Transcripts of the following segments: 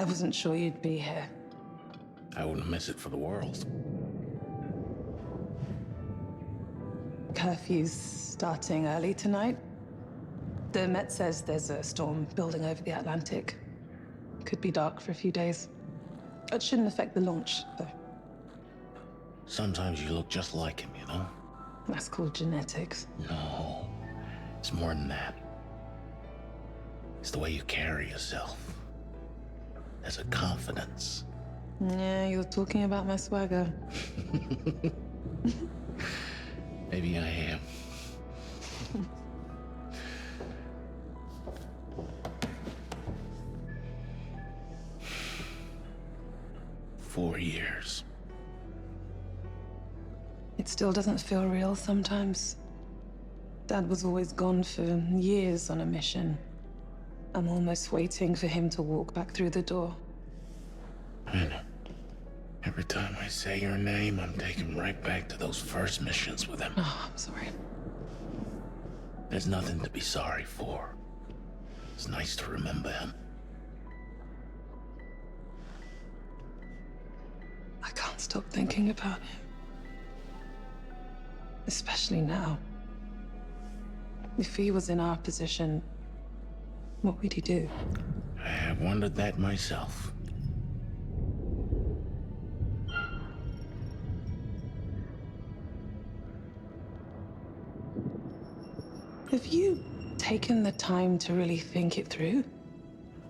wasn't sure you'd be here. I wouldn't miss it for the world. Curfew's starting early tonight. The Met says there's a storm building over the Atlantic. Could be dark for a few days. It shouldn't affect the launch, though. Sometimes you look just like him, you know? That's called genetics. No, it's more than that. It's the way you carry yourself. There's a confidence. Yeah, you're talking about my swagger. Maybe I am. Four years. It still doesn't feel real sometimes. Dad was always gone for years on a mission. I'm almost waiting for him to walk back through the door. Man, every time I say your name, I'm taken right back to those first missions with him. Oh, I'm sorry. There's nothing to be sorry for. It's nice to remember him. I can't stop thinking about him. Especially now. If he was in our position, what would he do? I have wondered that myself. Have you taken the time to really think it through?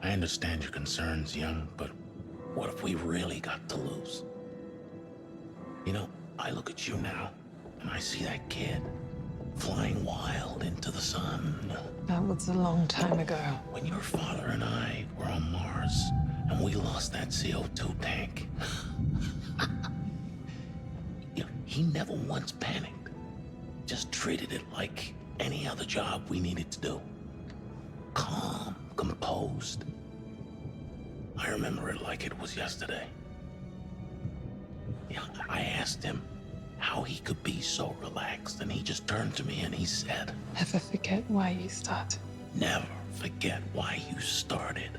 I understand your concerns, young, but what if we really got to lose? You know, I look at you now, and I see that kid flying wild into the sun. That was a long time ago. When your father and I were on Mars, and we lost that CO2 tank. You know, he never once panicked. Just treated it like any other job we needed to do. Calm, composed. I remember it like it was yesterday. Yeah, I asked him how he could be so relaxed, and he just turned to me and he said, Never forget why you started. never forget why you started.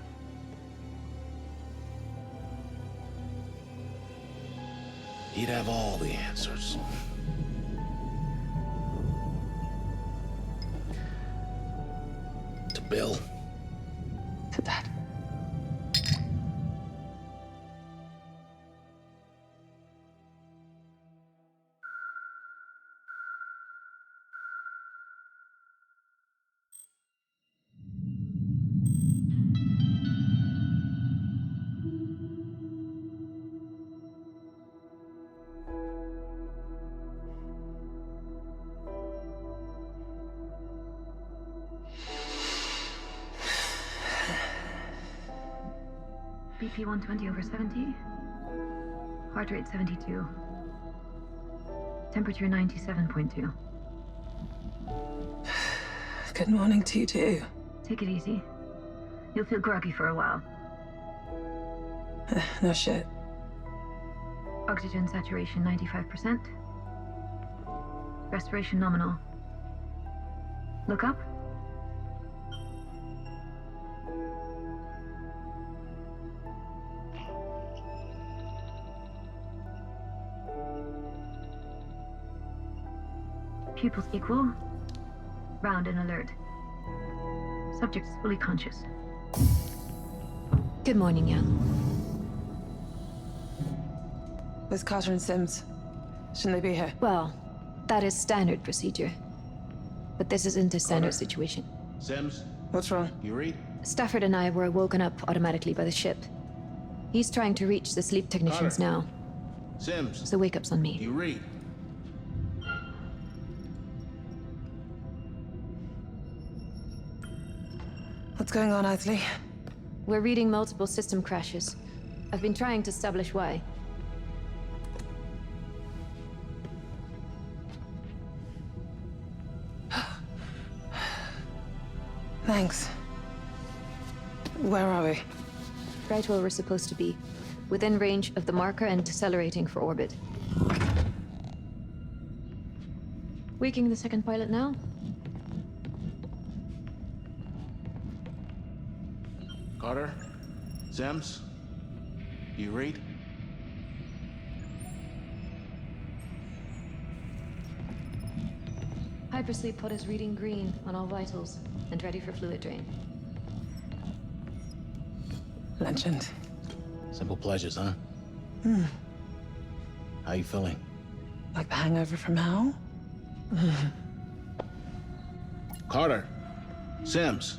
He'd have all the answers. To Bill. To Dad. BP 120/70. Heart rate 72. Temperature 97.2. Good morning to you too. Take it easy. You'll feel groggy for a while. No shit. Oxygen saturation 95%. Respiration nominal. Look up. Pupils equal. Round and alert. Subject is fully conscious. Good morning, young. Where's Carter and Sims? Shouldn't they be here? Well, that is standard procedure. But this isn't a standard Carter. situation. Sims, What's wrong? you read? Stafford and I were woken up automatically by the ship. He's trying to reach the sleep technicians Carter. now, Sims, so wake up's on me. you read? What's going on, Eisele? We're reading multiple system crashes. I've been trying to establish why. Thanks. Where are we? Right where we're supposed to be. Within range of the marker and decelerating for orbit. Waking the second pilot now? Carter? Sims? You read? Hypersleep pod is reading green on all vitals and ready for fluid drain. Legend. Simple pleasures, huh? How you feeling? Like the hangover from hell? Carter. Sims.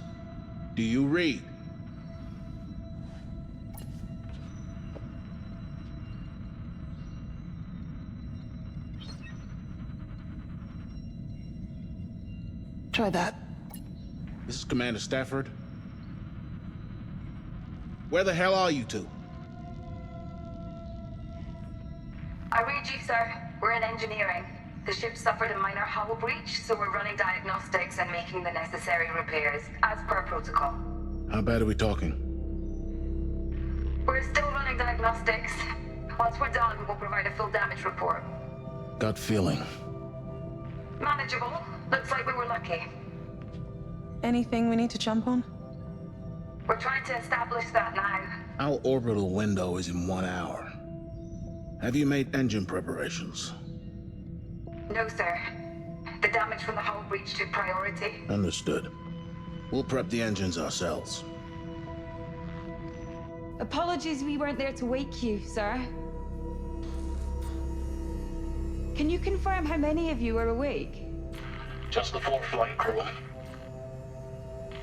Do you read? Try that. This is Commander Stafford. Where the hell are you two? I read you, sir. We're in engineering. The ship suffered a minor hull breach, so we're running diagnostics and making the necessary repairs, as per protocol. How bad are we talking? We're still running diagnostics. Once we're done, we'll provide a full damage report. Gut feeling. Manageable. Looks like we were lucky. Anything we need to jump on? We're trying to establish that now. Our orbital window is in 1 hour. Have you made engine preparations? No, sir. The damage from the hull breach took priority. Understood. We'll prep the engines ourselves. Apologies we weren't there to wake you, sir. Can you confirm how many of you are awake? Just the 4 flight crew.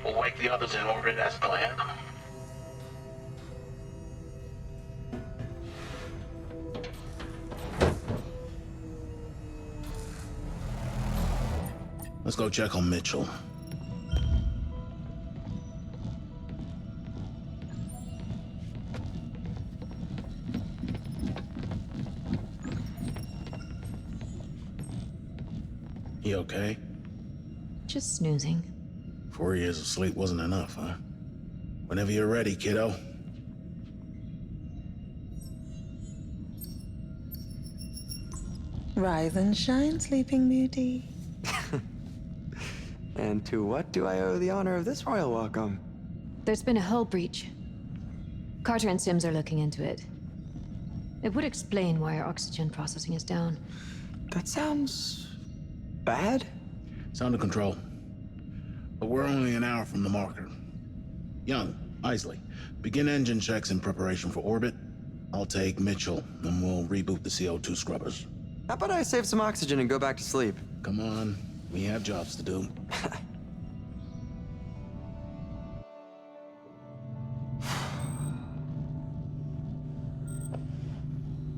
We'll wake the others in orbit as planned. Let's go check on Mitchell. He okay? Just snoozing. 4 years of sleep wasn't enough, huh? Whenever you're ready, kiddo. Rise and shine, Sleeping Beauty. And to what do I owe the honor of this royal welcome? There's been a hull breach. Carter and Sims are looking into it. It would explain why our oxygen processing is down. That sounds... bad? It's under control. But we're only an hour from the marker. Young, Eisele, begin engine checks in preparation for orbit. I'll take Mitchell, and we'll reboot the CO2 scrubbers. How about I save some oxygen and go back to sleep? Come on, we have jobs to do.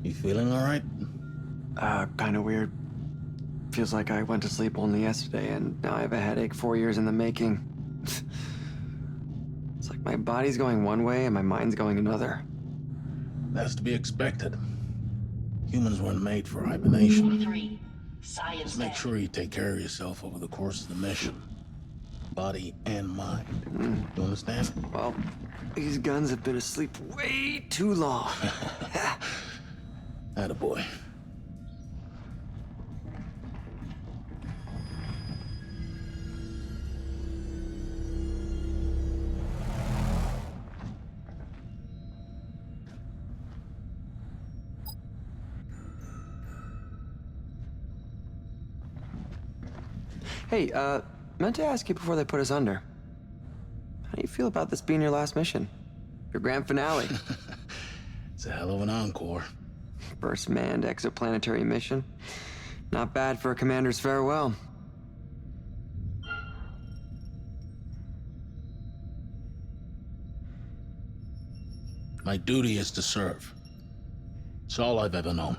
You feeling all right? Kinda weird. Feels like I went to sleep only yesterday, and now I have a headache 4 years in the making. It's like my body's going one way and my mind's going another. That's to be expected. Humans weren't made for hibernation. 3. Science. Just make sure you take care of yourself over the course of the mission. Body and mind. You understand? Well, these guns have been asleep way too long. Attaboy. Hey, meant to ask you before they put us under. How do you feel about this being your last mission? Your grand finale? It's a hell of an encore. First manned exoplanetary mission. Not bad for a commander's farewell. My duty is to serve. It's all I've ever known.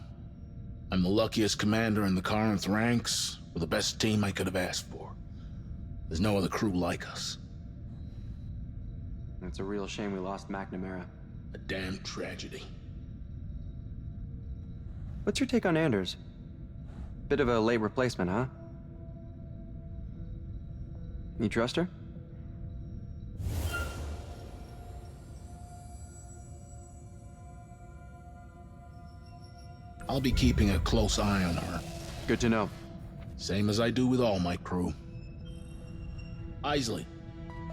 I'm the luckiest commander in the Corinth ranks, with the best team I could have asked for. There's no other crew like us. It's a real shame we lost McNamara. A damn tragedy. What's your take on Anders? Bit of a late replacement, huh? You trust her? I'll be keeping a close eye on her. Good to know. Same as I do with all my crew. Eisele,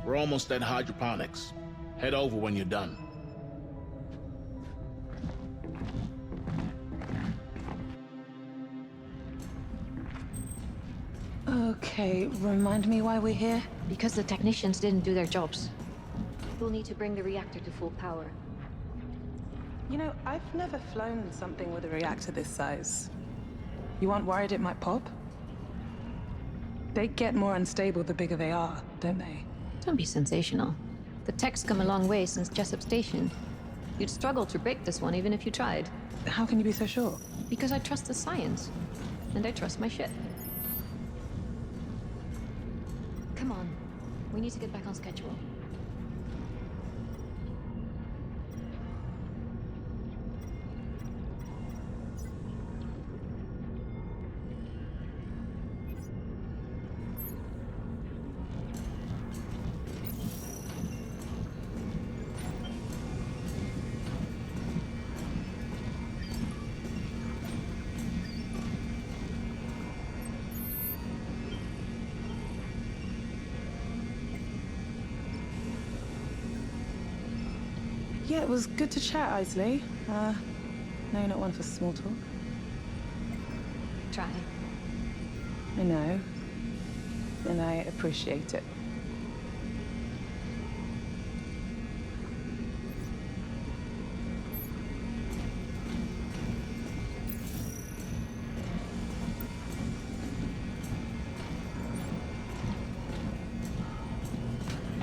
we're almost at hydroponics. Head over when you're done. Okay, remind me why we're here? Because the technicians didn't do their jobs. We'll need to bring the reactor to full power. You know, I've never flown something with a reactor this size. You aren't worried it might pop? They get more unstable the bigger they are, don't they? Don't be sensational. The tech's come a long way since Jessup Station. You'd struggle to break this one even if you tried. How can you be so sure? Because I trust the science. And I trust my ship. Come on. We need to get back on schedule. Yeah, it was good to chat, Eisele. No, you're not one for small talk. Try. I know. And I appreciate it.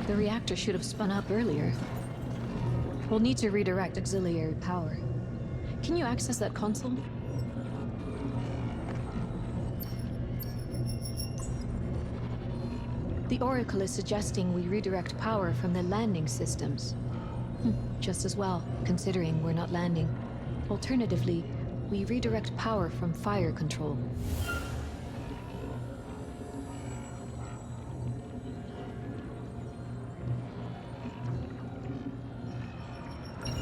The reactor should have spun up earlier. We'll need to redirect auxiliary power. Can you access that console? The Oracle is suggesting we redirect power from the landing systems. Just as well, considering we're not landing. Alternatively, we redirect power from fire control.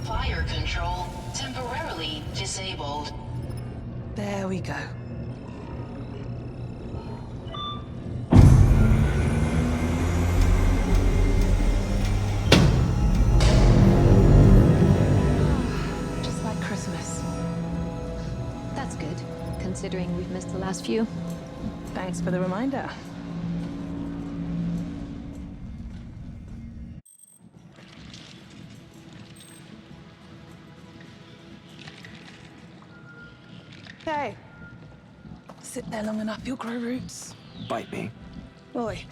Fire control temporarily disabled. There we go. Just like Christmas. That's good, considering we've missed the last few. Thanks for the reminder. Okay. Sit there long enough, you'll grow roots. Bite me. Boy.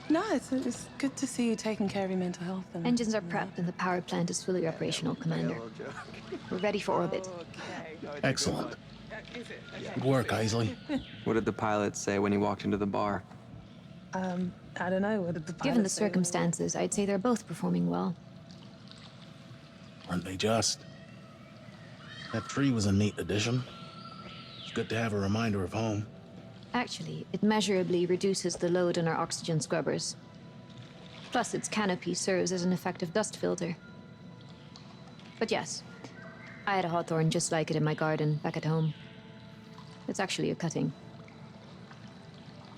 No, it's good to see you taking care of your mental health. And, Engines are prepped and the power plant is fully operational, Commander. We're ready for orbit. Excellent. Good work, Eisele. What did the pilot say when he walked into the bar? I don't know, what did the pilot Given the say when he- circumstances, I'd say they're both performing well. Aren't they just? That tree was a neat addition. It's good to have a reminder of home. Actually, it measurably reduces the load on our oxygen scrubbers. Plus, its canopy serves as an effective dust filter. But yes, I had a hawthorn just like it in my garden back at home. It's actually a cutting.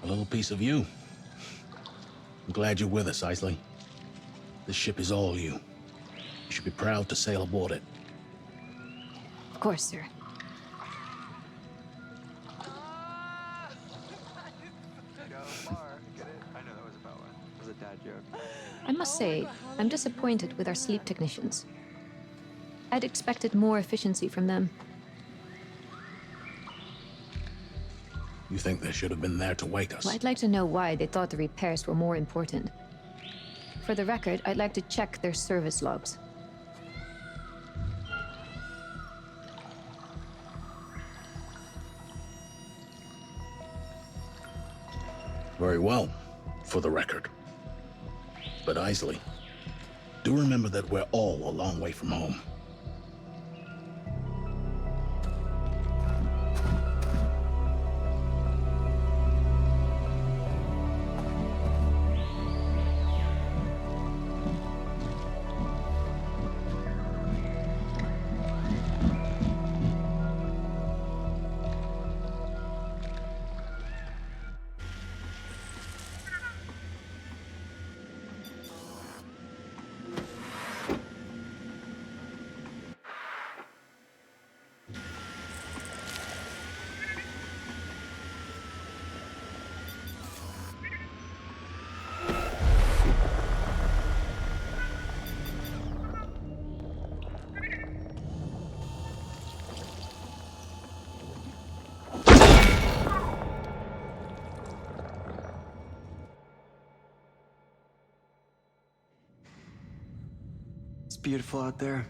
A little piece of you. I'm glad you're with us, Eisele. This ship is all you. You should be proud to sail aboard it. Of course, sir. I must say, I'm disappointed with our sleep technicians. I'd expected more efficiency from them. You think they should have been there to wake us? Well, I'd like to know why they thought the repairs were more important. For the record, I'd like to check their service logs. Very well, for the record. But Eisele, do remember that we're all a long way from home. It's beautiful out there.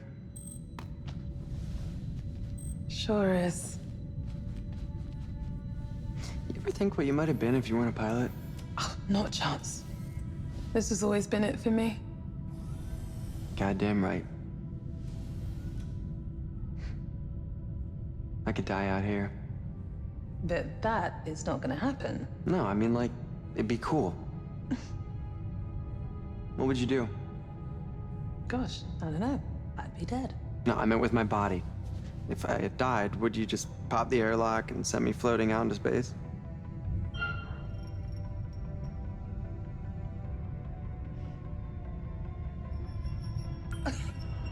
Sure is. You ever think what you might have been if you weren't a pilot? Oh, not a chance. This has always been it for me. Goddamn right. I could die out here. But that is not gonna happen. No, I mean, like, it'd be cool. What would you do? Gosh, I don't know. I'd be dead. No, I meant with my body. If I had died, would you just pop the airlock and send me floating out into space?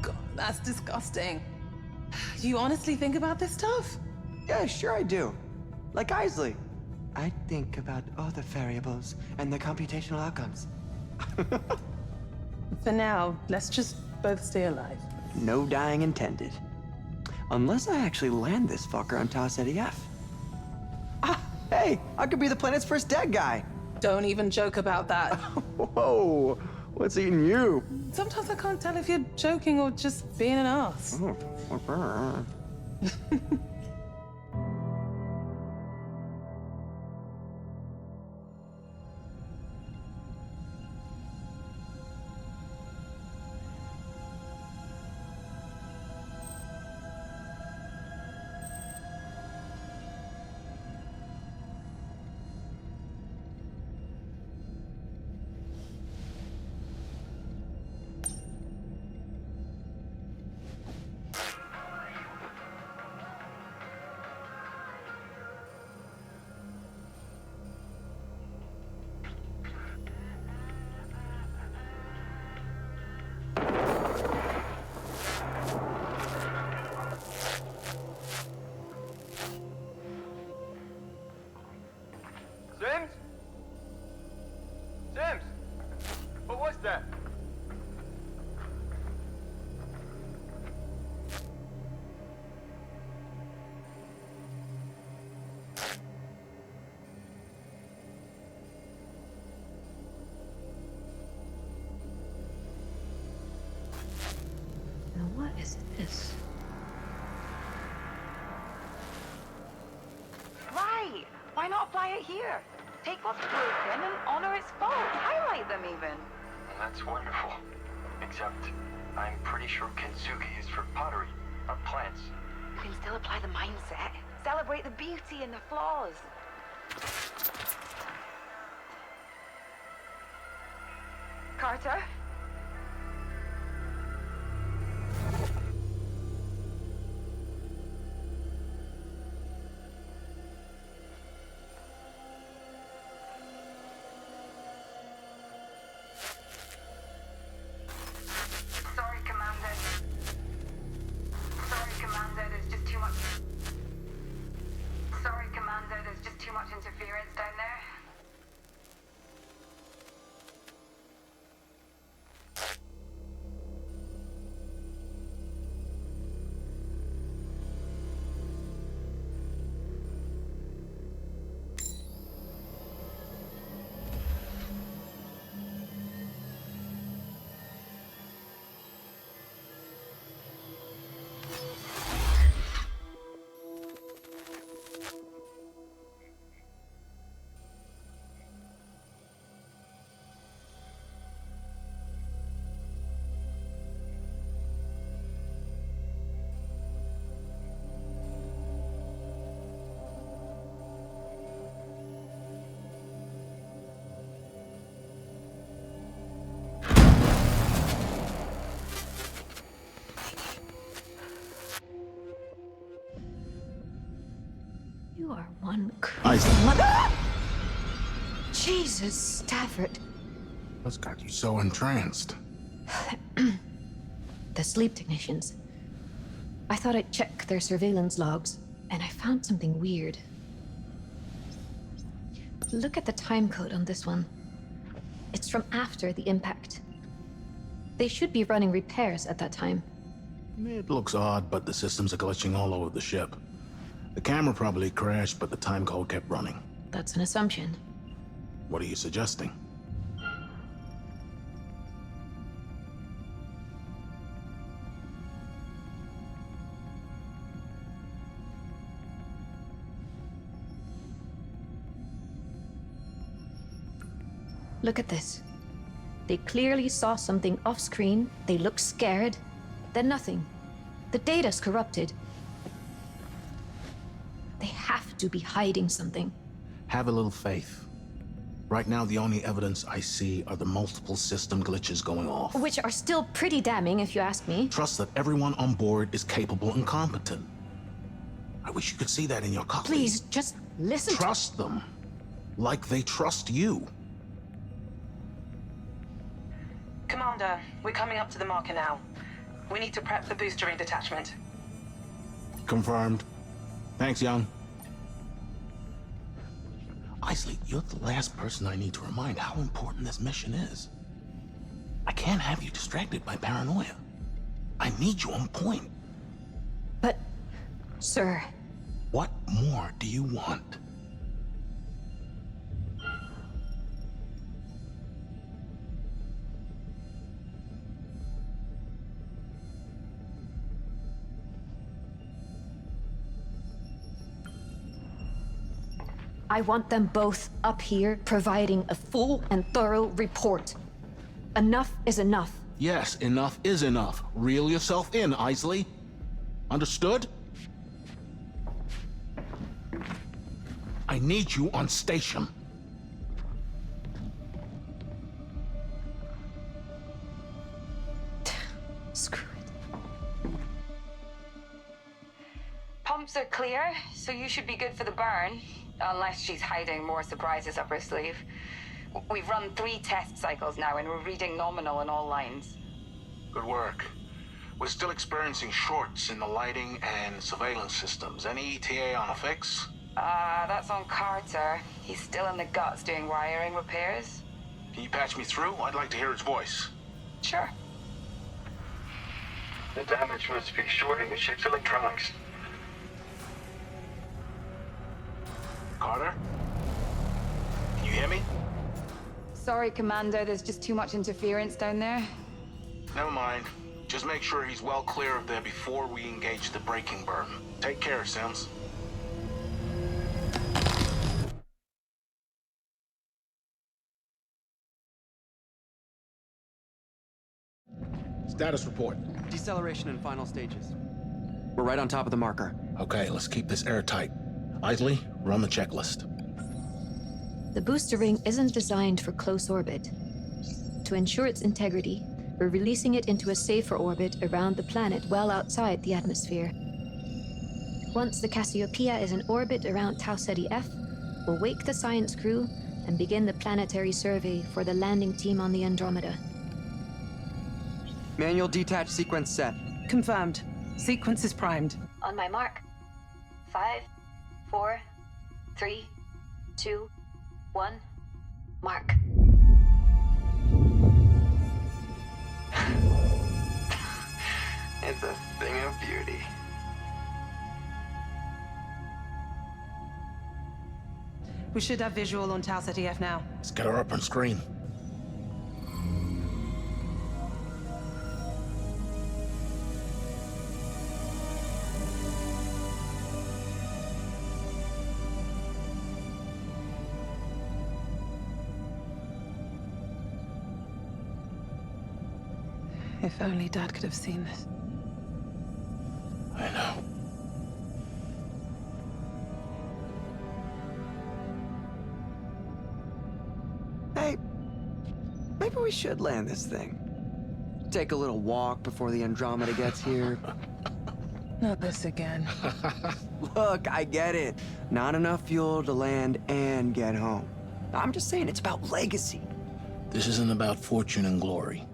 God, that's disgusting. Do you honestly think about this stuff? Yeah, sure I do. Like Eisele. I think about all the variables and the computational outcomes. For now, let's just both stay alive. No dying intended. Unless I actually land this fucker on Taos EF. Ah, hey, I could be the planet's first dead guy. Don't even joke about that. Whoa, what's eating you? Sometimes I can't tell if you're joking or just being an ass. What was that? Now what is this? Right! Why not apply it here? Take what's broken and honor its fault. Highlight them even. That's wonderful. Except, I'm pretty sure kintsugi is for pottery, not plants. You can still apply the mindset. Celebrate the beauty and the flaws. Carter? Sorry, Commander. Sorry, Commander, there's just too much... Sorry, Commander, there's just too much interference down there. You are one Eisele. mother. Jesus, Stafford. What's got you so entranced? The sleep technicians. I thought I'd check their surveillance logs, and I found something weird. Look at the time code on this one. It's from after the impact. They should be running repairs at that time. It looks odd, but the systems are glitching all over the ship. The camera probably crashed, but the time code kept running. That's an assumption. What are you suggesting? Look at this. They clearly saw something off-screen, they looked scared, then nothing. The data's corrupted. They have to be hiding something. Have a little faith. Right now, the only evidence I see are the multiple system glitches going off. Which are still pretty damning, if you ask me. Trust that everyone on board is capable and competent. I wish you could see that in your colleagues. Please, just listen. Trust them, like they trust you. Commander, we're coming up to the marker now. We need to prep the booster ring detachment. Confirmed. Thanks, Young. Eisele, you're the last person I need to remind how important this mission is. I can't have you distracted by paranoia. I need you on point. But, sir... What more do you want? I want them both up here providing a full and thorough report. Enough is enough. Yes, enough is enough. Reel yourself in, Eisele. Understood? I need you on station. Screw it. Pumps are clear, so you should be good for the burn. Unless she's hiding more surprises up her sleeve. We've run 3 test cycles now, and we're reading nominal in all lines. Good work. We're still experiencing shorts in the lighting and surveillance systems. Any ETA on a fix? That's on Carter. He's still in the guts doing wiring repairs. Can you patch me through? I'd like to hear his voice. Sure. The damage must be shorting the ship's electronics. Carter? Can you hear me? Sorry, Commander, there's just too much interference down there. Never mind. Just make sure he's well clear of there before we engage the braking burn. Take care, Sims. Status report. Deceleration in final stages. We're right on top of the marker. Okay, let's keep this airtight. Eisele, run the checklist. The booster ring isn't designed for close orbit. To ensure its integrity, we're releasing it into a safer orbit around the planet well outside the atmosphere. Once the Casseopeia is in orbit around Tau Ceti F, we'll wake the science crew and begin the planetary survey for the landing team on the Andromeda. Manual detach sequence set. Confirmed. Sequence is primed. On my mark. 5, 4, 3, 2, 1, mark. It's a thing of beauty. We should have visual on Tau Ceti F now. Let's get her up on screen. If only Dad could have seen this. I know. Hey, maybe we should land this thing. Take a little walk before the Andromeda gets here. Not this again. Look, I get it. Not enough fuel to land and get home. I'm just saying it's about legacy. This isn't about fortune and glory.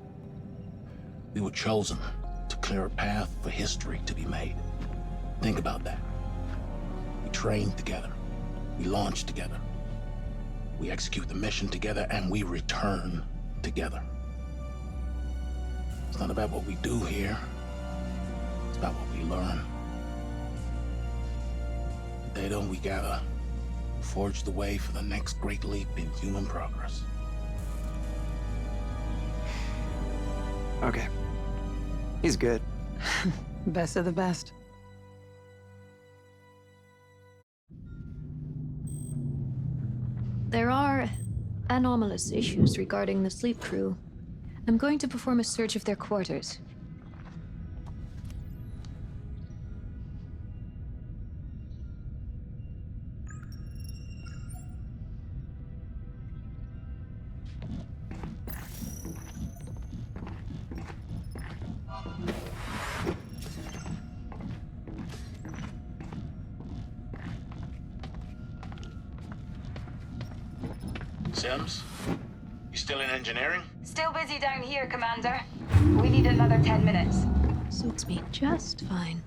We were chosen to clear a path for history to be made. Think about that. We trained together. We launch together. We execute the mission together, and we return together. It's not about what we do here. It's about what we learn. The data we gather forge the way for the next great leap in human progress. Okay. He's good. Best of the best. There are anomalous issues regarding the sleep crew. I'm going to perform a search of their quarters. Sims? You still in engineering? Still busy down here, Commander. We need another 10 minutes. Suits me just fine.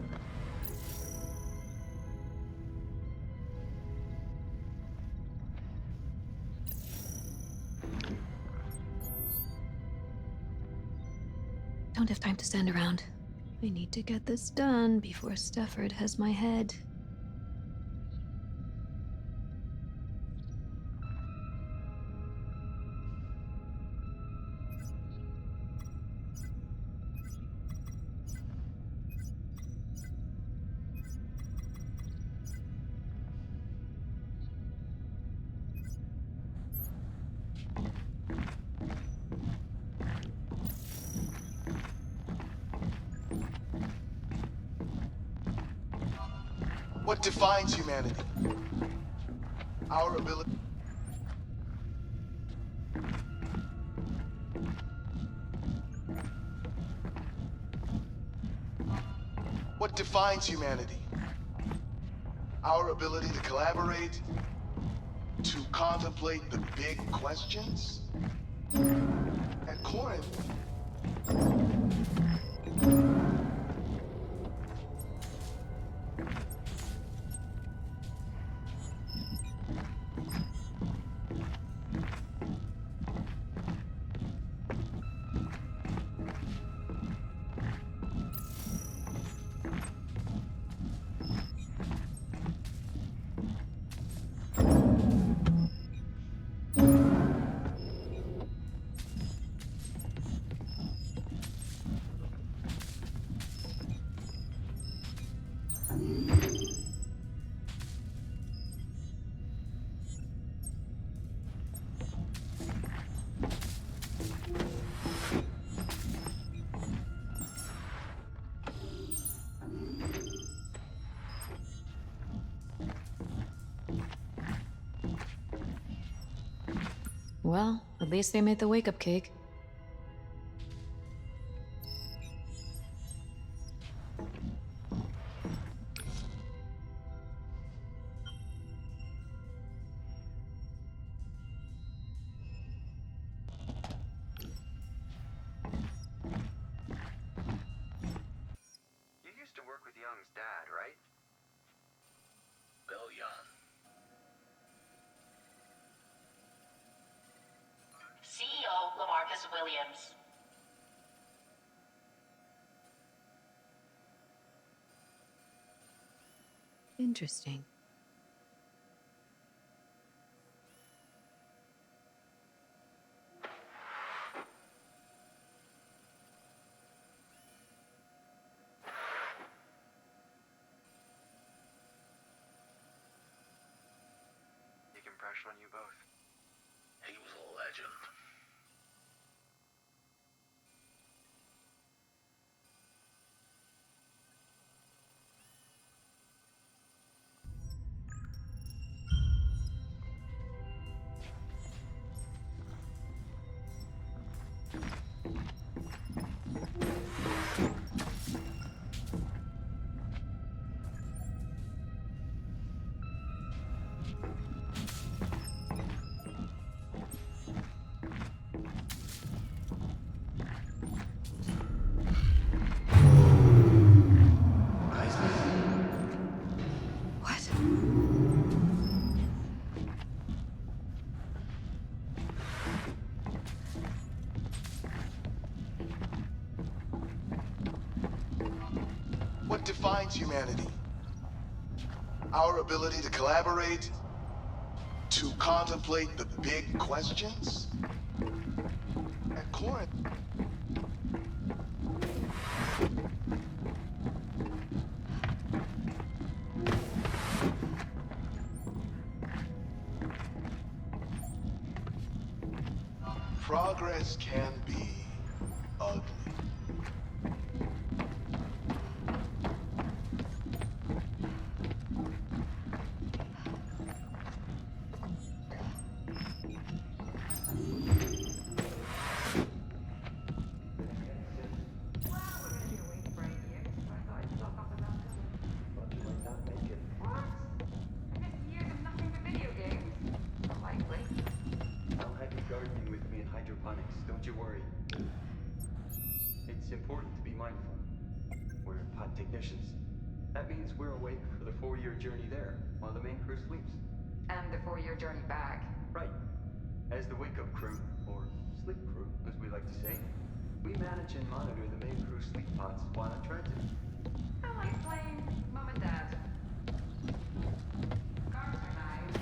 Don't have time to stand around. I need to get this done before Stafford has my head. What defines humanity? Our ability. What defines humanity? Our ability to collaborate, to contemplate the big questions? At Corinth. Well, at least they made the wake-up cake. You used to work with Young's dad, right? Bill Young. CEO Lamarcus Williams. Interesting. Big impression on you both. He was a legend. What? What defines humanity? Our ability to collaborate, to contemplate the big questions? At Corinth. Progress can be ugly. I'll have you gardening with me in hydroponics, don't you worry. It's important to be mindful. We're pod technicians. That means we're awake for the 4-year journey there, while the main crew sleeps. And the 4-year journey back. Right. As the wake-up crew, or sleep crew, as we like to say, we manage and monitor the main crew sleep pods while in transit. I like playing Mum and Dad. Cars are nice.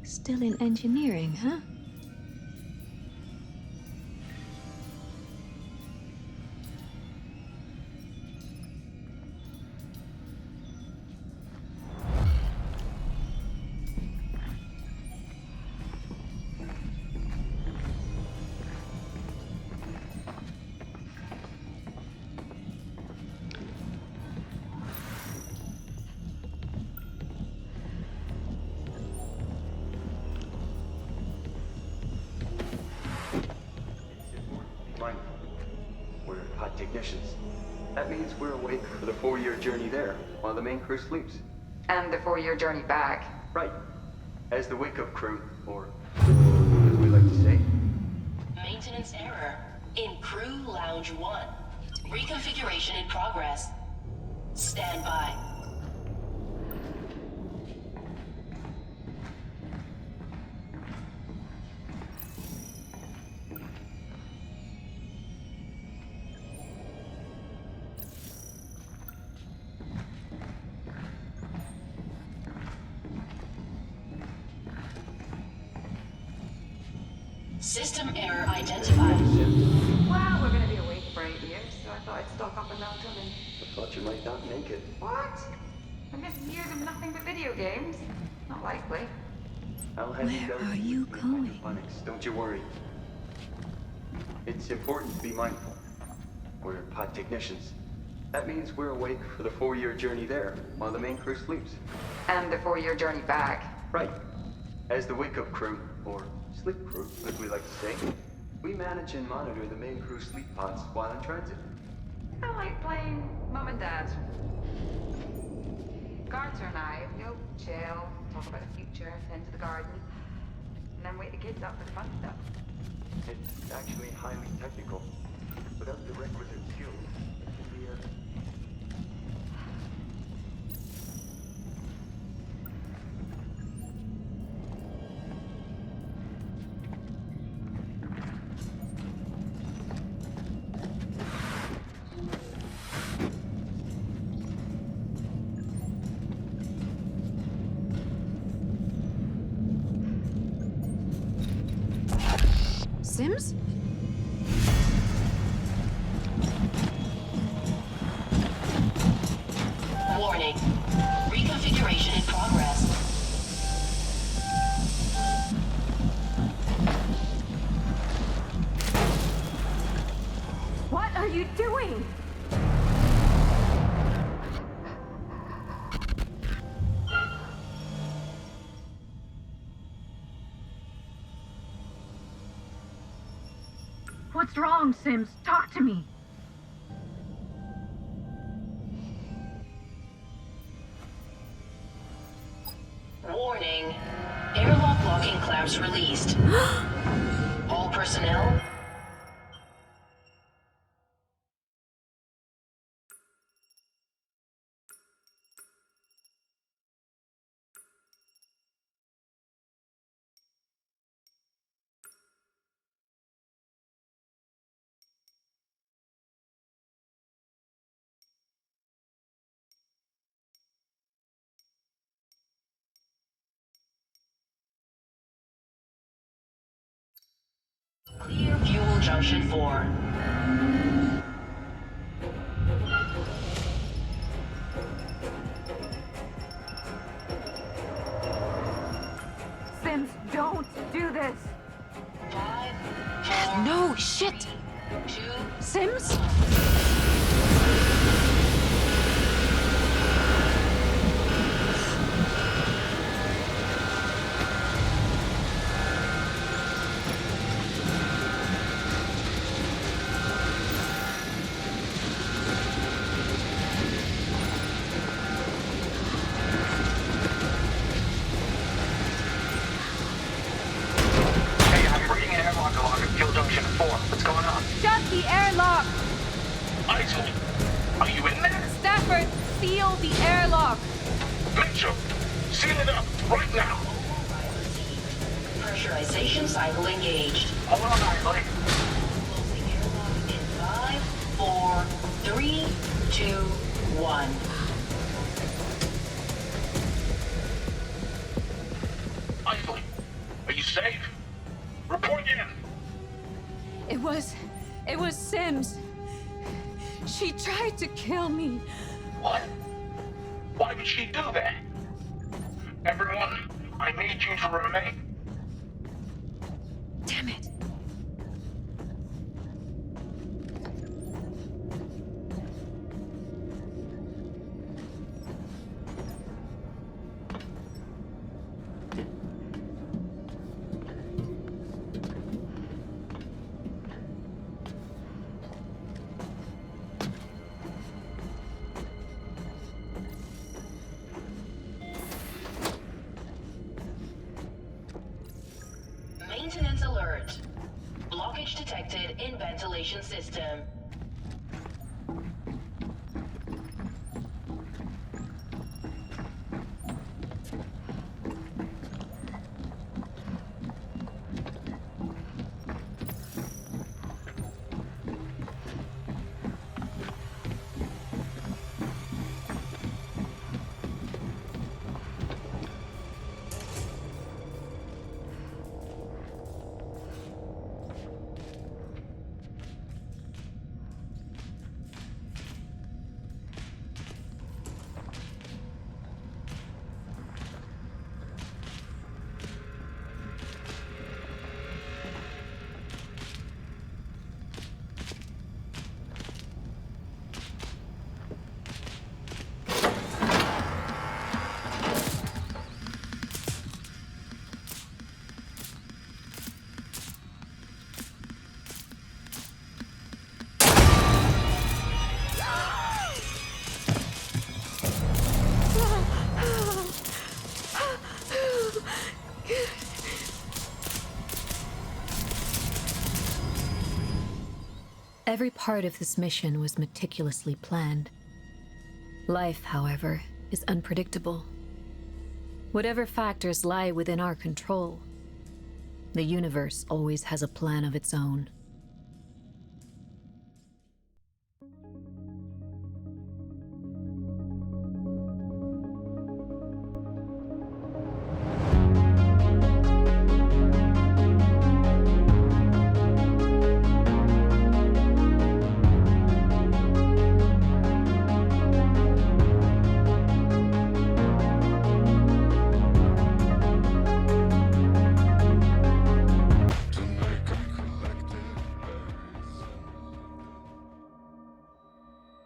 Still in engineering, huh? Technicians. That means we're awake for the 4-year journey there, while the main crew sleeps. And the 4-year journey back. Right. As the wake-up crew, or as we like to say. Maintenance error in Crew Lounge 1. Reconfiguration in progress. Stand by. System error identified. Well, we're gonna be awake for 8 years, so I thought I'd stock up on melatonin. I thought you might not make it. What? I'm missing years of nothing but video games. Not likely. I'll have you Where guys are you with going? hydroponics, don't you worry. It's important to be mindful. We're pod technicians. That means we're awake for the 4-year journey there, while the main crew sleeps. And the 4-year journey back. Right. As the wake-up crew, or sleep crew, as we like to say, we manage and monitor the main crew sleep pods while in transit. I like playing Mum and Dad. Carter and I, we'll chill, talk about the future, tend to the garden, and then wake the kids up for the fun stuff. It's actually highly technical. Without the requisite skills, it can be a... Sims? Warning. Reconfiguration in progress. What are you doing? What's wrong, Sims? Talk to me. Warning. Airlock locking clamps released. All personnel. Clear fuel junction 4. Sims, don't do this. 5, 4, No, shit! 2, Sims? Shut the airlock! Eisele, are you in there? Stafford, seal the airlock! Mitchell, seal it up right now. pressurization cycle engaged. Hold on, Eisele. Closing airlock in 5, 4, 3, 2, 1. Eisele, safe? Report in. It was Sims. She tried to kill me. What? Why would she do that? Everyone, I need you to remain. Damn it. Maintenance alert. Blockage detected in ventilation system. Every part of this mission was meticulously planned. Life, however, is unpredictable. Whatever factors lie within our control, the universe always has a plan of its own.